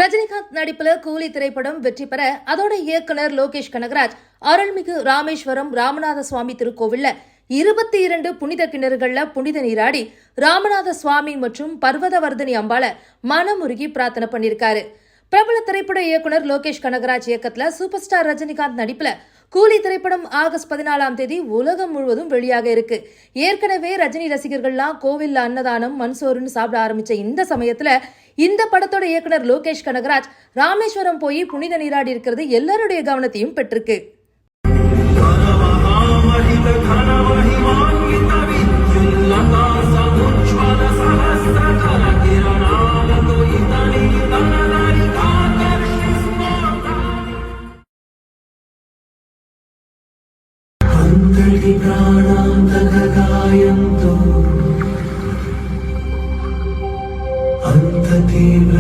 ரஜினிகாந்த் நடிப்புல கூலி திரைப்படம் வெற்றி பெற அதோட இயக்குனர் லோகேஷ் கனகராஜ் அருள்மிகு ராமேஸ்வரம் ராமநாத சுவாமி திருக்கோவில்ல 22 புனித கிணறுகள்ல புனித நீராடி ராமநாத சுவாமி மற்றும் பர்வதவர்தினி அம்பாளை மனமுருகி பிரார்த்தனை பண்ணிருக்காரு. பிரபல திரைப்பட இயக்குனர் லோகேஷ் கனகராஜ் இயக்கத்துல சூப்பர் ஸ்டார் ரஜினிகாந்த் நடிப்புல கூலி திரைப்படம் ஆகஸ்ட் 14 உலகம் முழுவதும் வெளியாக இருக்கு. ஏற்கனவே ரஜினி ரசிகர்கள்லாம் கோவில்ல அன்னதானம் மண்சோறுன்னு சாப்பிட ஆரம்பிச்ச இந்த சமயத்துல இந்த படத்தோட இயக்குனர் லோகேஷ் கனகராஜ் ராமேஸ்வரம் போய் புனித நீராடி இருக்கிறது எல்லாருடைய கவனத்தையும் பெற்றிருக்கு. ప్రాణాంతకాయంతో అంత తీవ్ర